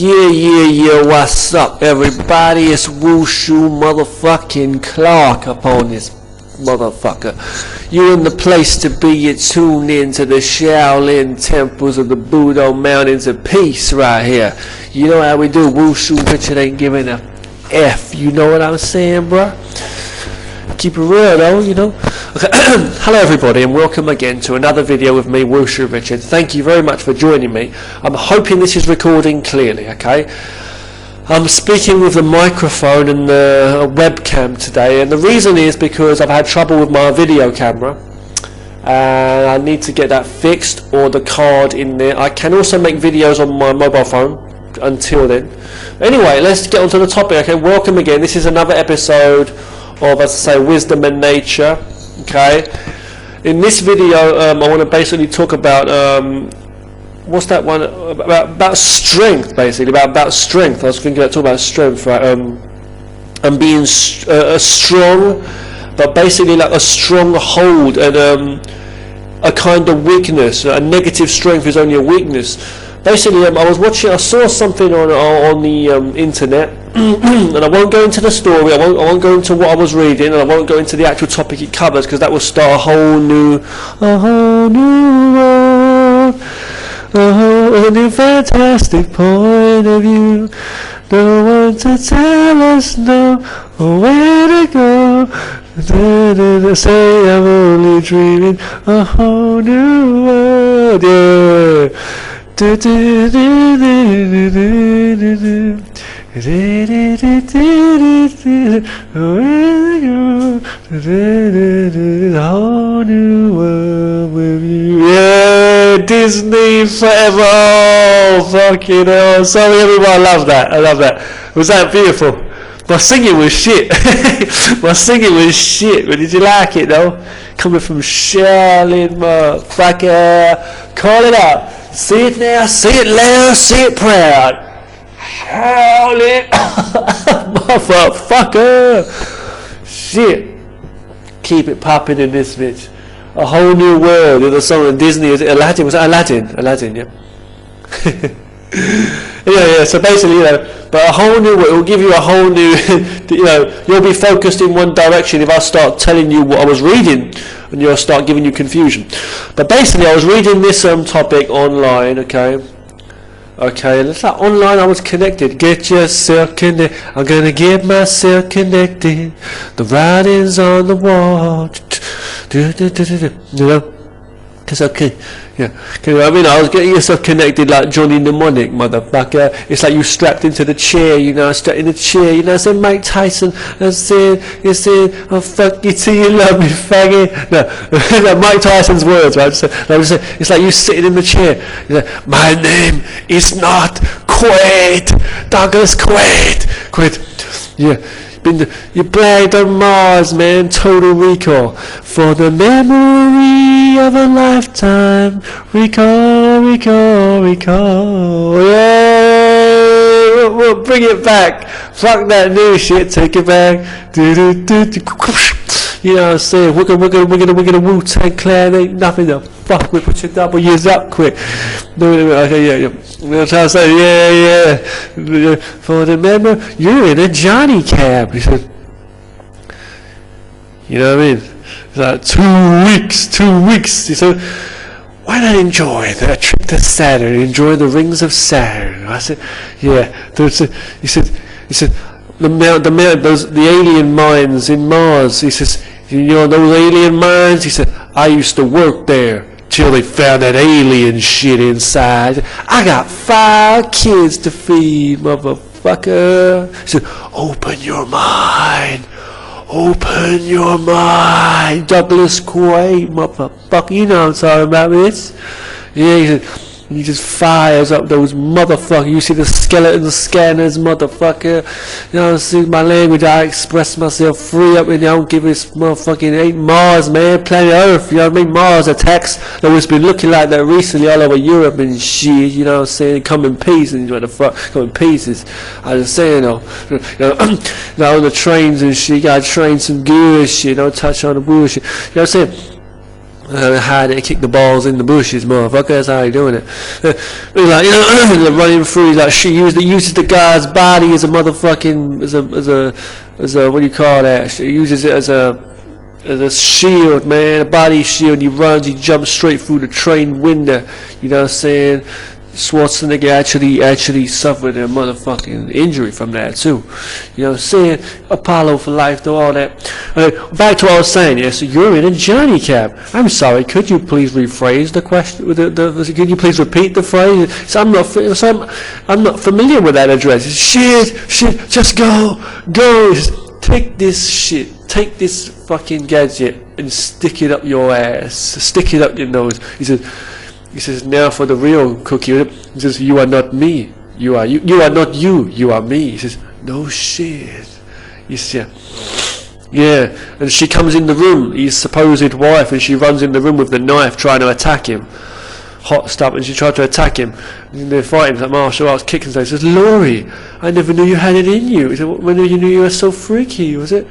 Yeah, what's up, everybody? It's Wushu motherfucking Clark up on this motherfucker. You're in the place to be. You tuned in to the Shaolin temples of the Budo Mountains of Peace right here. You know how we do. Wushu Richard ain't giving a F. You know what I'm saying, bruh? Keep it real though, you know. Okay. Hello everybody and welcome again to another video with me, Wushu Richard. Thank you very much for joining me. I'm hoping this is recording clearly, okay? I'm speaking with the microphone and the webcam today, and the reason is because I've had trouble with my video camera and I need to get that fixed, or the card in there. I can also make videos on my mobile phone until then. Anyway, let's get on to the topic. Okay, welcome again. This is another episode of, as I say, Wisdom and Nature. Okay, in this video I want to basically talk about what's that one about strength, basically about strength. I was thinking about talking about strength, right? And being strong, but basically like a strong hold and a kind of weakness. A negative strength is only a weakness. Basically, I saw something on the internet, and I won't go into the story. I won't go into what I was reading, and I won't go into the actual topic it covers, because that will start a whole new world, a whole new fantastic point of view. No one to tell us no where to go. Say I'm only dreaming a whole new world. Yeah. The whole new world with you. Yeah, Disney forever. Oh, fucking hell. Sorry everyone, I love that. Was that beautiful? My singing was shit. But did you like it though? Coming from Shaolin, motherfucker. Call it out. Say it now, say it loud, say it proud. Shaolin, motherfucker. Shit. Keep it popping in this bitch. A whole new world. There's a song in Disney. Was it Aladdin? Was it Aladdin? Aladdin, yeah. Yeah. So basically, but a whole new world. It will give you a whole new. You'll be focused in one direction if I start telling you what I was reading, and you'll start giving you confusion. But basically, I was reading this topic online. Okay, let's like online. I was connected. Get yourself connected. I'm gonna get myself connected. The writing's on the wall. You know. It's okay, yeah. I mean, I was getting yourself connected like Johnny Mnemonic, motherfucker. It's like you strapped into the chair, strapped in the chair, I said Mike Tyson, you said, oh fuck you till you love me, faggot. No, Mike Tyson's words, right? It's like you sitting in the chair. My name is not Quaid, Douglas Quaid. Yeah. You blagged on Mars, man. Total Recall. For the memory of a lifetime. Recall. Yeah, we'll bring it back. Fuck that new shit. Take it back. You know what I'm saying? We're gonna Wu-Tang Clan. Ain't nothing to fuck with. Put your W's up quick. Okay, yeah. That's how I say, yeah. For the member, you're in a Johnny cab. He said, you know what I mean? It's like 2 weeks. He said, why not enjoy the trip to Saturn? Enjoy the rings of Saturn. I said, yeah. He said, the alien mines in Mars. He says, those alien mines? He said, I used to work there till they found that alien shit inside. I got 5 kids to feed, motherfucker. He said, open your mind, Douglas Quaid, motherfucker. You know what I'm talking about, this? Yeah, he said, he just fires up those motherfuckers. You see the skeleton scanners, motherfucker. You know, see my language. I express myself free up in there. I don't give this motherfucking ain't Mars, man. Planet Earth. You know what I mean? Mars attacks. It's been looking like that recently all over Europe and shit. You know what I'm saying? Come in pieces. And what the fuck? Come in pieces. I was saying though. On the trains and shit. You gotta train some good shit. Don't touch on the bullshit. You know what I'm saying? hide it, kick the balls in the bushes, motherfucker. That's how he doing it. He's like, running through. He's like, she uses the guy's body as a motherfucking, as a what do you call that? She uses it as a shield, man, a body shield. He runs, he jumps straight through the train window. You know what I'm saying? Schwarzenegger actually suffered a motherfucking injury from that too. You know what I'm saying? Apollo for life, though, all that. Back to what I was saying, yeah, so you're in a Johnny cab. I'm sorry, could you please rephrase the question? Could you please repeat the phrase? So I'm not familiar with that address. Shit, just go. Just take this shit. Take this fucking gadget and stick it up your ass. Stick it up your nose. He says, now for the real cookie. He says, you are not me. You are you. You are not you. You are me. He says, no shit. He says, yeah. And she comes in the room, his supposed wife, and she runs in the room with the knife trying to attack him. Hot stuff, and she tried to attack him. And they're fighting, like martial arts, kicking stuff. He says, Laurie, I never knew you had it in you. He said, when you knew you were so freaky, was it?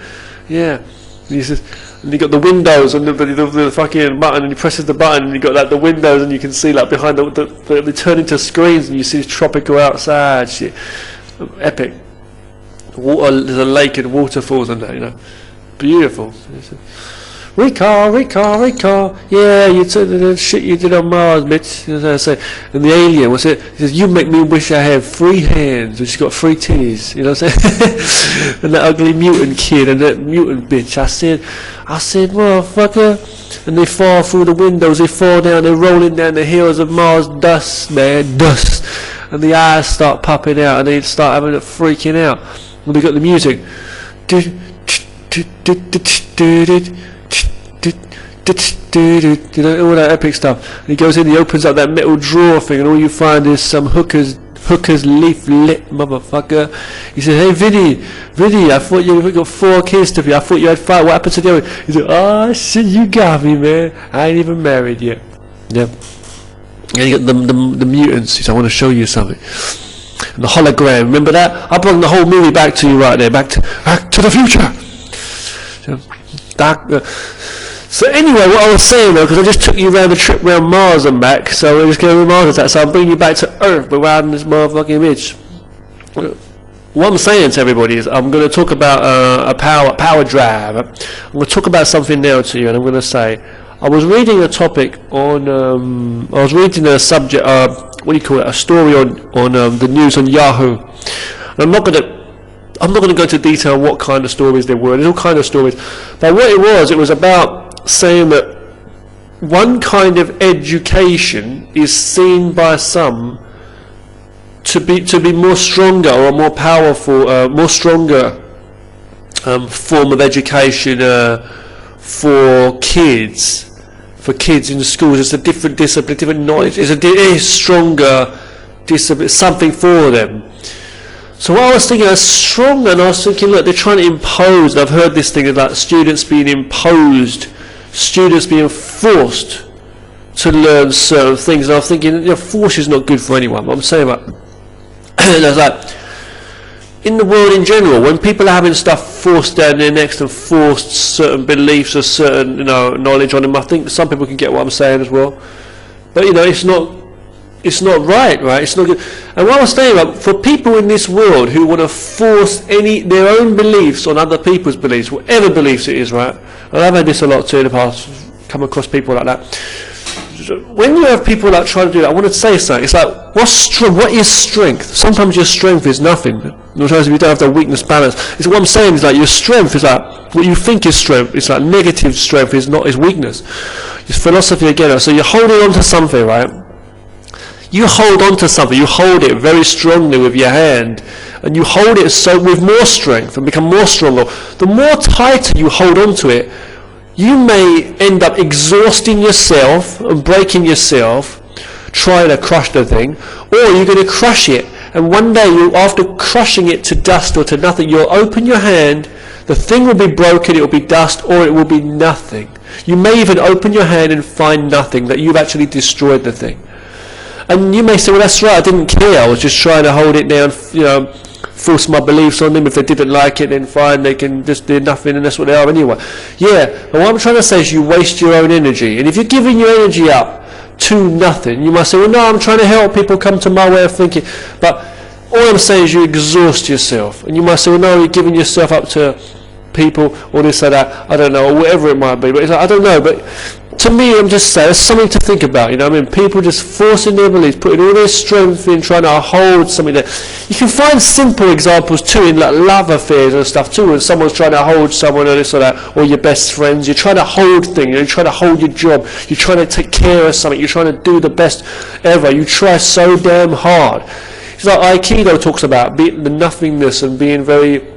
Yeah. And he says, and you got the windows and the fucking button, and he presses the button, and you got like the windows, and you can see like behind they turn into screens, and you see tropical outside shit. Epic. Water, there's a lake and waterfalls and that, you know. Beautiful. Recall. Yeah, you took the shit you did on Mars, bitch. You know what I say? And the alien, what's it? He says, you make me wish I had 3 hands, and she's got 3 titties. You know what I'm saying? And that ugly mutant kid and that mutant bitch. I said, motherfucker. And they fall through the windows, they fall down, they're rolling down the hills of Mars, dust, man, dust. And the eyes start popping out, and they start having it freaking out. And we got the music. You know, all that epic stuff. And he goes in, he opens up that metal drawer thing, and all you find is some hooker's leaflet, motherfucker. He said, hey Vinny, I thought you got 4 kids to be. I thought you had 5. What happened to the other? He said, oh shit, you got me, man. I ain't even married yet. Yeah. And you got the mutants. He said, I want to show you something. And the hologram, remember that? I brought the whole movie back to you right there. Back to the future. So anyway, what I was saying though, because I just took you around the trip around Mars and back, so we're just going to Mars attack, so I'm bringing you back to Earth, but around this motherfucking bitch. What I'm saying to everybody is, I'm going to talk about a power drive. I'm going to talk about something now to you, and I'm going to say, I was reading a topic on, I was reading a subject, what do you call it, a story on the news on Yahoo. And I'm not going to go into detail what kind of stories there were. There's all kind of stories. But what it was about saying that one kind of education is seen by some to be more stronger or more powerful, more stronger form of education for kids in the schools. It's a different discipline, different knowledge. It is stronger discipline, something for them. So what I was thinking, I was strong, and I was thinking, look, they're trying to impose, and I've heard this thing about students being imposed, students being forced to learn certain things, and I was thinking, force is not good for anyone. But I'm saying about, and I was like, in the world in general, when people are having stuff forced down their necks and forced certain beliefs or certain, knowledge on them, I think some people can get what I'm saying as well. But it's not right? It's not good. And what I was saying about, for people in this world who want to force their own beliefs on other people's beliefs, whatever beliefs it is, right? And I've had this a lot too in the past, come across people like that. When you have people like trying to do that, I want to say something. It's like, what is strength? Sometimes your strength is nothing. Sometimes you don't have the weakness balance. It's what I'm saying is like your strength is like what you think is strength. It's like negative strength is weakness. It's philosophy again. So you're holding on to something, right? You hold on to something, you hold it very strongly with your hand, and you hold it so with more strength and become more stronger. The more tighter you hold on to it, you may end up exhausting yourself and breaking yourself trying to crush the thing, or you're going to crush it, and one day, after crushing it to dust or to nothing, you'll open your hand, the thing will be broken, it will be dust, or it will be nothing. You may even open your hand and find nothing, that you've actually destroyed the thing. And you may say, well, that's right, I didn't care, I was just trying to hold it down, force my beliefs on them. If they didn't like it, then fine, they can just do nothing, and that's what they are anyway. Yeah, but what I'm trying to say is you waste your own energy. And if you're giving your energy up to nothing, you might say, well, no, I'm trying to help people come to my way of thinking. But all I'm saying is you exhaust yourself. And you might say, well, no, you're giving yourself up to people, or this or that, I don't know, or whatever it might be. But it's like, I don't know, but to me, I'm just saying, there's something to think about, you know what I mean? People just forcing their beliefs, putting all their strength in, trying to hold something there. You can find simple examples too, in like love affairs and stuff too, when someone's trying to hold someone or this or that, or your best friends. You're trying to hold things, you're trying to hold your job, you're trying to take care of something, you're trying to do the best ever. You try so damn hard. It's like Aikido talks about the nothingness and being very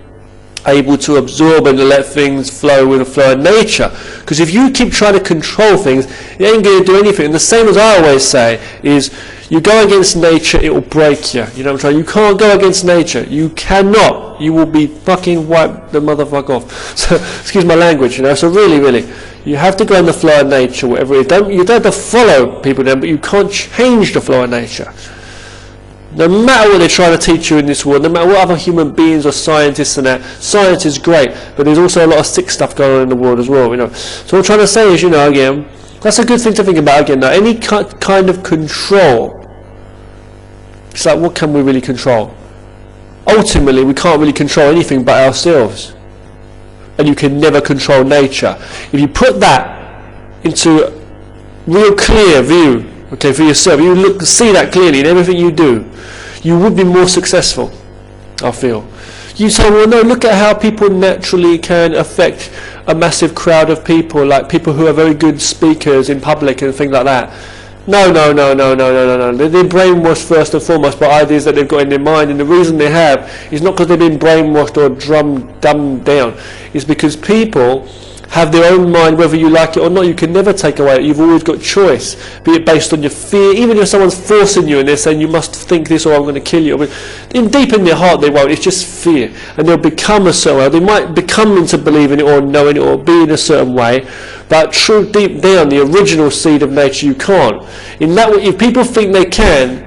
able to absorb and to let things flow with the flow of nature. Because if you keep trying to control things, it ain't going to do anything. And the same as I always say is, you go against nature, it will break you. You know what I'm saying? You can't go against nature. You cannot. You will be fucking wiped the motherfucker off. So, excuse my language, you know. So really, you have to go in the flow of nature, whatever it is. You don't have to follow people then, but you can't change the flow of nature. No matter what they're trying to teach you in this world, no matter what other human beings or scientists and that, science is great, but there's also a lot of sick stuff going on in the world as well, you know. So what I'm trying to say is, you know, again, that's a good thing to think about again. Now, any kind of control, it's like, what can we really control? Ultimately, we can't really control anything but ourselves. And you can never control nature. If you put that into real clear view, okay, for yourself, you see that clearly in everything you do, you would be more successful, I feel. You say, well, no, look at how people naturally can affect a massive crowd of people, like people who are very good speakers in public and things like that. No. They're brainwashed first and foremost by ideas that they've got in their mind, and the reason they have is not because they've been brainwashed or dumbed down. It's because people have their own mind, whether you like it or not. You can never take away it. You've always got choice, be it based on your fear. Even if someone's forcing you and they're saying you must think this or I'm going to kill you, deep in their heart they won't. It's just fear, and they'll become a certain way. They might become into believing it or knowing it or be in a certain way, but true deep down, the original seed of nature, you can't. In that way, if people think they can,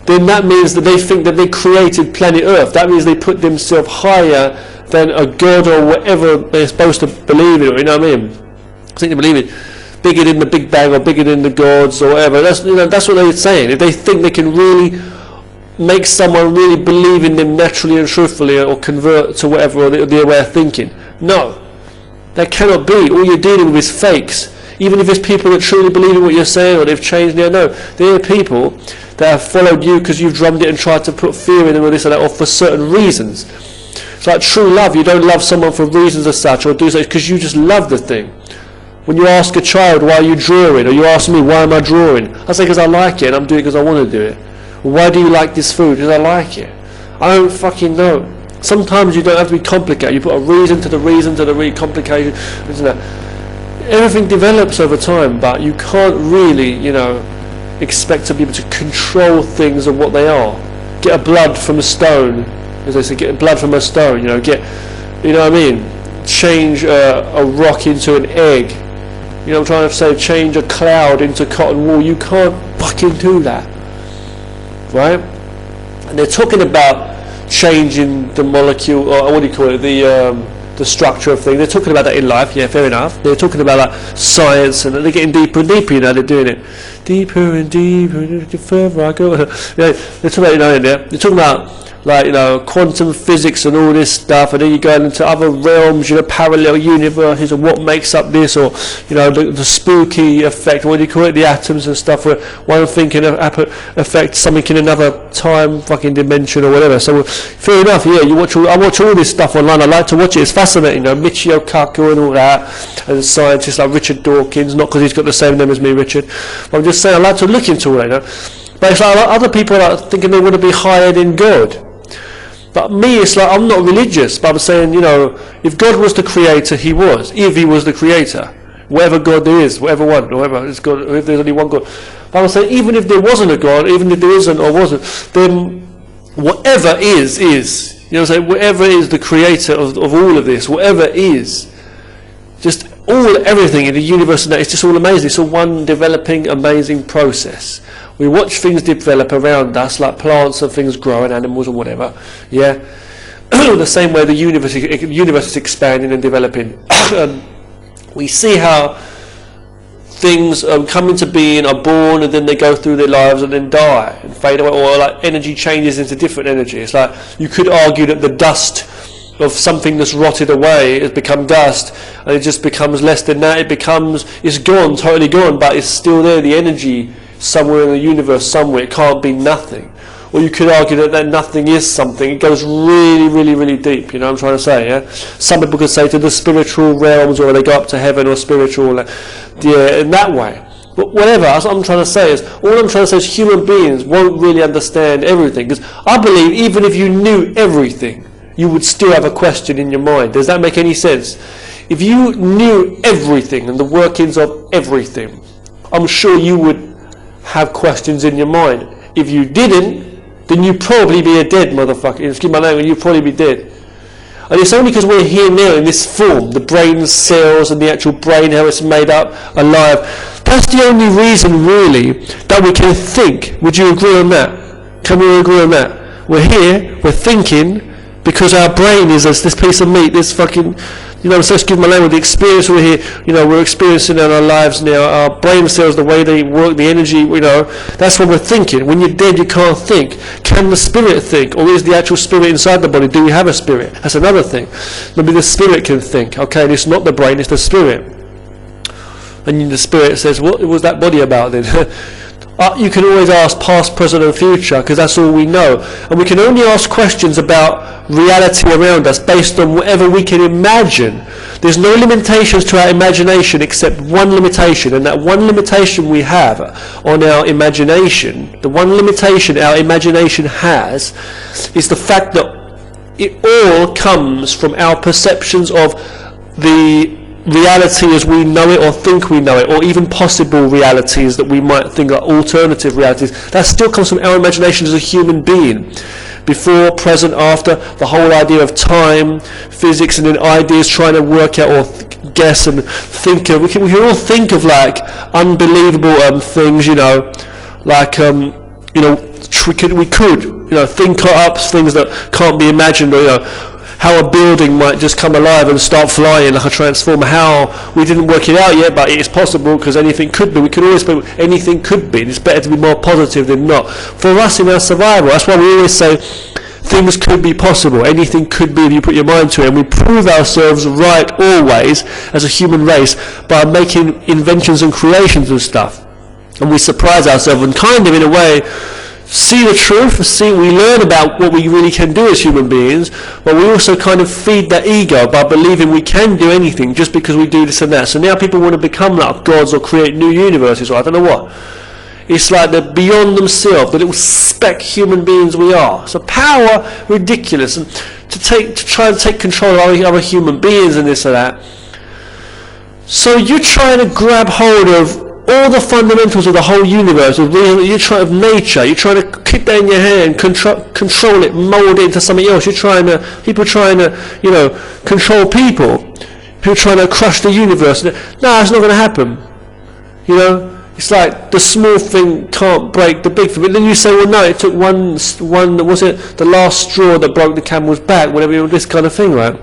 then that means that they think that they created planet Earth. That means they put themselves higher than a god or whatever they're supposed to believe in, you know what I mean? I think they believe it bigger than the Big Bang or bigger than the gods or whatever. That's, you know, that's what they're saying. If they think they can really make someone really believe in them naturally and truthfully, or convert to whatever, or their way of thinking. No, that cannot be. All you're dealing with is fakes. Even if it's people that truly believe in what you're saying or they've changed, no, they're people that have followed you because you've drummed it and tried to put fear in them or this or that, or for certain reasons. It's like true love. You don't love someone for reasons as such, or do so because you just love the thing. When you ask a child, why are you drawing? Or you ask me, why am I drawing? I say, because I like it and I'm doing it because I want to do it. Well, why do you like this food? Because I like it. I don't fucking know. Sometimes you don't have to be complicated. You put a reason to the complication. Everything develops over time, but you can't really, expect to be able to control things and what they are. Get a blood from a stone. As they say, get blood from a stone, get, what I mean? Change a rock into an egg. I'm trying to say, change a cloud into cotton wool. You can't fucking do that. Right? And they're talking about changing the molecule, or what do you call it, the structure of things. They're talking about that in life, yeah, fair enough. They're talking about science, and they're getting deeper and deeper, they're doing it. Deeper and deeper, the further I go. They're talking about, they're talking about, quantum physics and all this stuff, and then you go into other realms, parallel universes, and what makes up this, or the spooky effect, what do you call it, the atoms and stuff, where one thing can affect something in another time fucking dimension or whatever. So fair enough, yeah, I watch all this stuff online. I like to watch it. It's fascinating, Michio Kaku and all that, and scientists like Richard Dawkins, not because he's got the same name as me, Richard, but I'm just saying I like to look into all that, But it's like other people are thinking they want to be higher than God. But me, it's like, I'm not religious, but I'm saying, if God was the creator, he was. If he was the creator, whatever God there is, whatever one, whatever is God, if there's only one God. But I'm saying, even if there wasn't a God, even if there isn't or wasn't, then whatever is. Whatever is the creator of all of this, whatever is, just everything in the universe, and that it's just all amazing. It's all one developing, amazing process. We watch things develop around us, like plants and things grow, and animals and whatever. Yeah, the same way the universe is expanding and developing. We see how things come into being, are born, and then they go through their lives and then die and fade away, or like energy changes into different energy. It's like you could argue that the dust of something that's rotted away has become dust, and it just becomes less than that. It's gone, totally gone, but it's still there. The energy somewhere in the universe, somewhere, it can't be nothing. Or you could argue that nothing is something. It goes really, really, really deep. You know what I'm trying to say? Yeah. Some people could say to the spiritual realms, or they go up to heaven or spiritual, yeah, in that way. But whatever. That's what I'm trying to say is, all I'm trying to say is human beings won't really understand everything. Because I believe even if you knew everything, you would still have a question in your mind. Does that make any sense? If you knew everything and the workings of everything, I'm sure you would have questions in your mind. If you didn't, then you'd probably be a dead motherfucker. Excuse my language, you'd probably be dead. And it's only because we're here now in this form, the brain cells and the actual brain, how it's made up, alive. That's the only reason really that we can think. Would you agree on that? Can we agree on that? We're here, we're thinking, because our brain is this piece of meat, this fucking, so excuse my language, the experience we're here, we're experiencing in our lives now, our brain cells, the way they work, the energy, that's what we're thinking. When you're dead, you can't think. Can the spirit think? Or is the actual spirit inside the body? Do we have a spirit? That's another thing. Maybe the spirit can think. Okay, and it's not the brain, it's the spirit. And the spirit says, what was that body about then? You can always ask past, present and future, because that's all we know. And we can only ask questions about reality around us based on whatever we can imagine. There's no limitations to our imagination except one limitation, and that one limitation we have on our imagination, the one limitation our imagination has, is the fact that it all comes from our perceptions of the reality as we know it or think we know it, or even possible realities that we might think are alternative realities. That still comes from our imagination as a human being. Before, present, after, the whole idea of time, physics, and then ideas trying to work out or guess and think of. We can all think of like unbelievable things, like we could think up things that can't be imagined, or how a building might just come alive and start flying like a transformer. How we didn't work it out yet, but it's possible, because anything could be. We could always be, anything could be. It's better to be more positive than not. For us in our survival, that's why we always say things could be possible. Anything could be if you put your mind to it. And we prove ourselves right always as a human race by making inventions and creations and stuff. And we surprise ourselves and kind of, in a way, see the truth, we learn about what we really can do as human beings, but we also kind of feed that ego by believing we can do anything just because we do this and that. So now people want to become like gods or create new universes, or I don't know what. It's like they're beyond themselves, the little speck human beings we are. So power, ridiculous, and to try and take control of other human beings and this and that. So you're trying to grab hold of all the fundamentals of the whole universe, of nature. You're trying to keep that in your hand, control it, mold it into something else. People trying to, control people. People trying to crush the universe. No, it's not going to happen. It's like the small thing can't break the big thing. But then you say, well, no, it took one. Was it the last straw that broke the camel's back? Whatever, this kind of thing, right?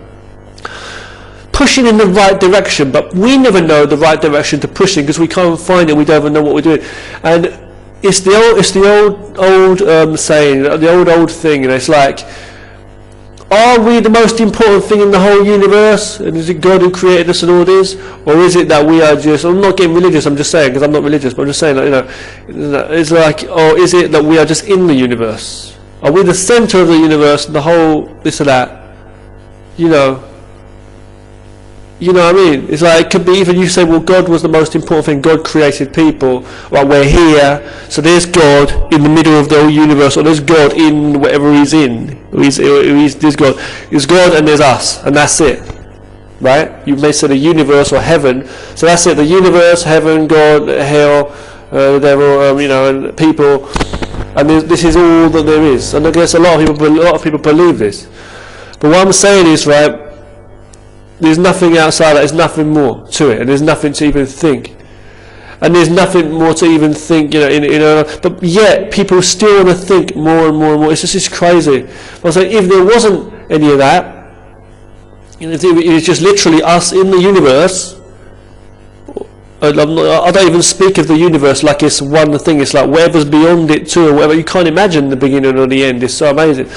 Pushing in the right direction, but we never know the right direction to push in because we can't find it. We don't even know what we're doing, and it's the old saying, the old thing. It's like, are we the most important thing in the whole universe? And is it God who created us and all this, or is it that we are just? I'm not getting religious. I'm just saying, because I'm not religious, but I'm just saying that it's like, or is it that we are just in the universe? Are we the center of the universe, the whole this or that? You know what I mean? It's like, it could be even you say, well, God was the most important thing. God created people. Well, we're here, so there's God in the middle of the whole universe, or there's God in whatever He's in. There's God. There's God and there's us, and that's it. Right? You may say the universe or heaven. So that's it. The universe, heaven, God, hell, the devil, and people. And this is all that there is. And I guess a lot of people believe this. But what I'm saying is, right, There's nothing outside that. There's nothing more to it, and there's nothing to even think. And there's nothing more to even think, but yet people still want to think more and more and more. It's just crazy. I was like, if there wasn't any of that, if it was just literally us in the universe, I don't even speak of the universe like it's one thing. It's like whatever's beyond it too, or whatever. You can't imagine the beginning or the end. It's so amazing.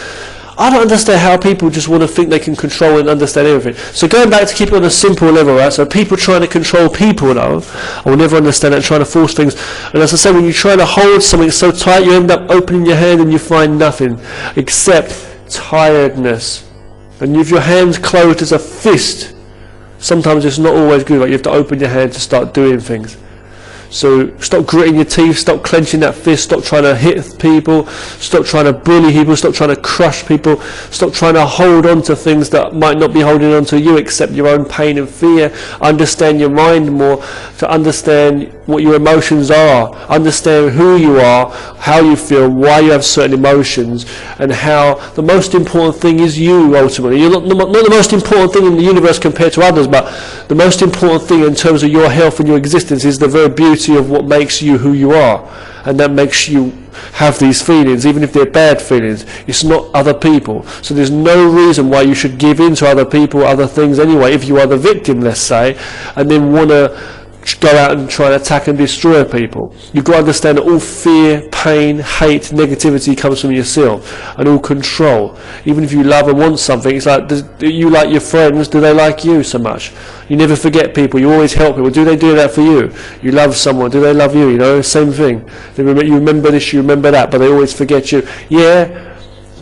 I don't understand how people just want to think they can control and understand everything. So going back to keep it on a simple level, right? So people trying to control people, though, I will never understand that, trying to force things. And as I said, when you try to hold something so tight, you end up opening your hand and you find nothing except tiredness. And if your hand's closed as a fist, sometimes it's not always good. Right? You have to open your hand to start doing things. So stop gritting your teeth, stop clenching that fist, stop trying to hit people, stop trying to bully people, stop trying to crush people, stop trying to hold on to things that might not be holding on to you except your own pain and fear. Understand your mind more, to understand what your emotions are, understand who you are, how you feel, why you have certain emotions, and how the most important thing is you ultimately. You're not the most important thing in the universe compared to others, but the most important thing in terms of your health and your existence is the very beauty of what makes you who you are, and that makes you have these feelings, even if they're bad feelings. It's not other people. So there's no reason why you should give in to other people, other things anyway, if you are the victim, let's say, and then want to go out and try and attack and destroy people. You've got to understand that all fear, pain, hate, negativity comes from yourself, and all control. Even if you love and want something, it's like, do you like your friends? Do they like you so much? You never forget people. You always help people. Do they do that for you? You love someone. Do they love you? You know, same thing. You remember this, you remember that, but they always forget you. Yeah.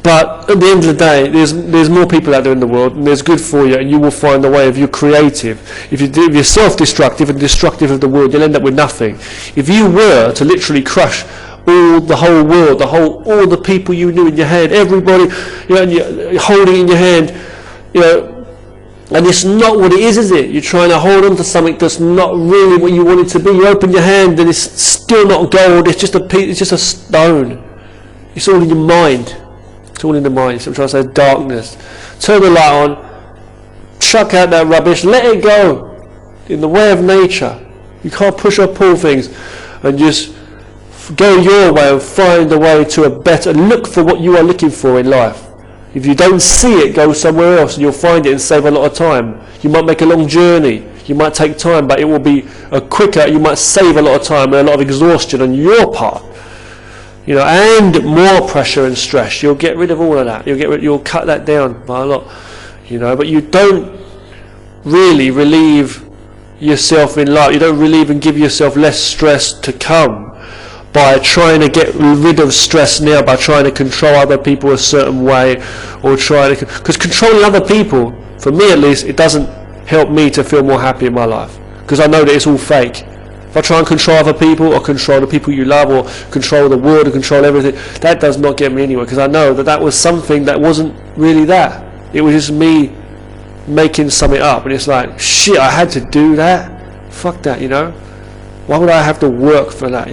But at the end of the day, there's more people out there in the world, and there's good for you, and you will find a way. If you're creative, if you're self-destructive and destructive of the world, you'll end up with nothing. If you were to literally crush the whole world, all the people you knew in your head, everybody, and you're holding it in your hand, and it's not what it is it? You're trying to hold on to something that's not really what you want it to be. You open your hand and it's still not gold. It's just a stone. It's all in your mind. It's all in the mind. So I'm trying to say darkness. Turn the light on. Chuck out that rubbish. Let it go. In the way of nature. You can't push or pull things. And just go your way and find a way to a better. Look for what you are looking for in life. If you don't see it, go somewhere else and you'll find it and save a lot of time. You might make a long journey. You might take time, but it will be quicker. You might save a lot of time and a lot of exhaustion on your part. And more pressure and stress. You'll get rid of all of that. You'll cut that down by a lot. But you don't really relieve yourself in life. You don't relieve and give yourself less stress to come by trying to get rid of stress now, by trying to control other people a certain way, or because controlling other people, for me at least, it doesn't help me to feel more happy in my life, because I know that it's all fake. If I try and control other people, or control the people you love, or control the world, or control everything, that does not get me anywhere, because I know that was something that wasn't really that. It was just me making something up, and it's like, shit, I had to do that? Fuck that, Why would I have to work for that,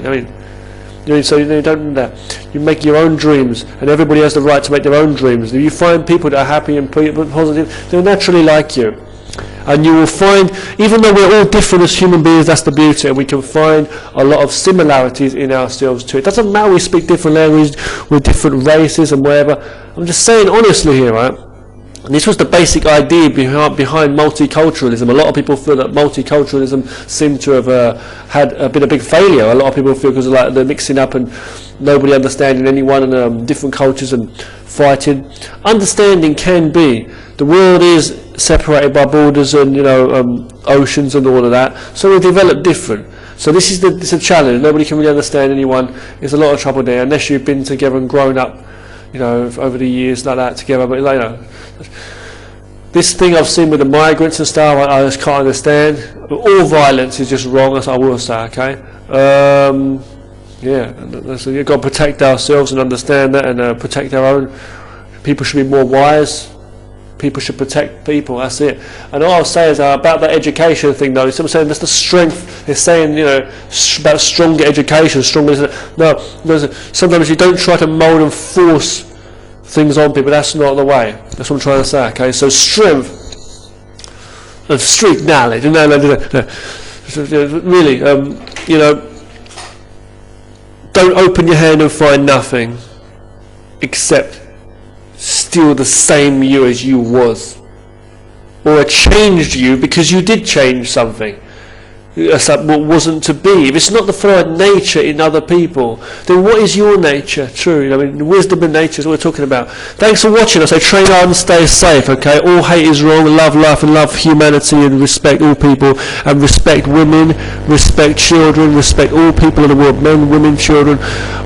So you don't do that. You make your own dreams, and everybody has the right to make their own dreams. If you find people that are happy and positive, they'll naturally like you. And you will find, even though we're all different as human beings, that's the beauty, and we can find a lot of similarities in ourselves too. It doesn't matter we speak different languages, we're different races and whatever. I'm just saying honestly here, right? And this was the basic idea behind multiculturalism. A lot of people feel that multiculturalism seemed to have been a big failure. A lot of people feel because they're mixing up and nobody understanding anyone, and different cultures and fighting. Understanding can be. The world is separated by borders and oceans and all of that. So we develop different. So it's a challenge. Nobody can really understand anyone. There's a lot of trouble there unless you've been together and grown up, over the years like that together. But this thing I've seen with the migrants and stuff, I just can't understand. All violence is just wrong, as I will say, okay? So you've got to protect ourselves and understand that, and protect our own. People should be more wise. People should protect people, that's it. And all I'll say is about that education thing, though, I'm saying that's the strength. They're saying, about stronger education, no, sometimes you don't try to mould and force things on people. That's not the way. That's what I'm trying to say, okay? So strength of street knowledge. No. Really, you know, don't open your hand and find nothing except still the same you as you was, or a changed you because you did change something. What wasn't to be. If it's not the fluid nature in other people, then what is your nature? True. I mean, wisdom and nature is what we're talking about. Thanks for watching. I say train hard and stay safe, okay? All hate is wrong. Love life and love humanity and respect all people and respect women, respect children, respect all people in the world, men, women, children,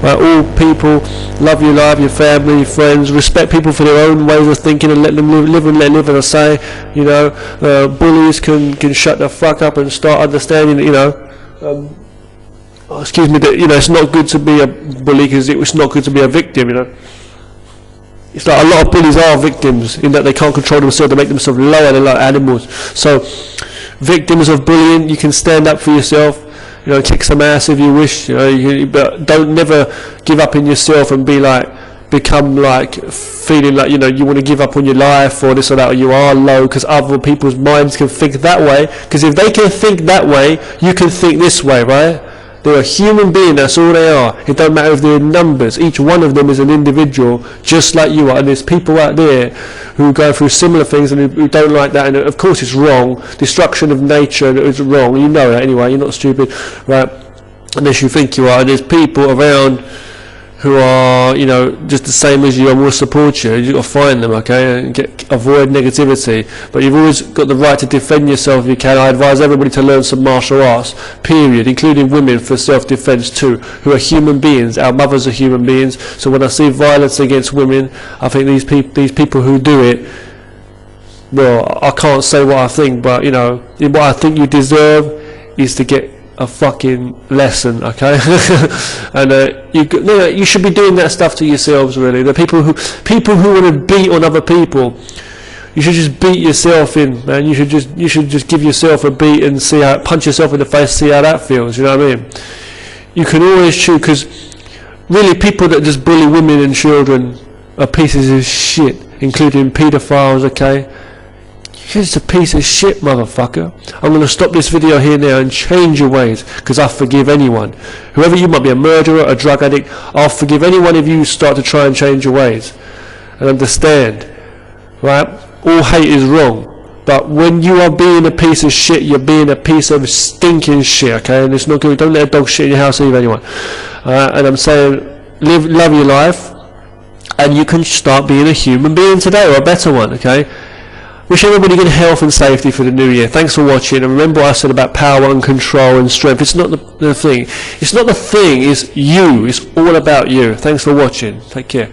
all people. Love your life, your family, your friends. Respect people for their own ways of thinking and let them live and let live. As I say, you know, bullies can shut the fuck up and start understanding. You know, excuse me, that, you know, it's not good to be a bully because it's not good to be a victim. You know, it's like a lot of bullies are victims in that they can't control themselves. They make themselves lower than like animals. So, victims of bullying, you can stand up for yourself. You know, kick some ass if you wish. You know, but don't never give up in yourself and become like feeling like, you know, you want to give up on your life or this or that, or you are low because other people's minds can think that way. Because if they can think that way, you can think this way, right? They're a human being, that's all they are. It don't matter if they're in numbers. Each one of them is an individual just like you are, and there's people out there who go through similar things and who don't like that, and of course it's wrong. Destruction of nature is wrong, you know that anyway, you're not stupid, right? Unless you think you are. And there's people around who are, you know, just the same as you and will support you. You've got to find them, okay, and avoid negativity. But you've always got the right to defend yourself if you can. I advise everybody to learn some martial arts, period, including women, for self-defense too, who are human beings. Our mothers are human beings. So when I see violence against women, I think these people who do it, well, I can't say what I think, but, you know, what I think you deserve is to get a fucking lesson, okay? And you should be doing that stuff to yourselves, really. The people who want to beat on other people, you should just beat yourself in, man. You should just give yourself a beat and punch yourself in the face, see how that feels. You know what I mean? You can always choose, because really people that just bully women and children are pieces of shit, including paedophiles, okay? You're just a piece of shit, motherfucker. I'm going to stop this video here now and change your ways, because I forgive anyone. Whoever you might be, a murderer, a drug addict, I'll forgive anyone if you start to try and change your ways. And understand, right? All hate is wrong. But when you are being a piece of shit, you're being a piece of stinking shit, okay? And it's not good. Don't let a dog shit in your house either, anyone. And I'm saying, love your life, and you can start being a human being today, or a better one, okay? Wish everybody good health and safety for the new year. Thanks for watching, and remember what I said about power and control and strength. It's not the thing. It's not the thing, it's you. It's all about you. Thanks for watching. Take care.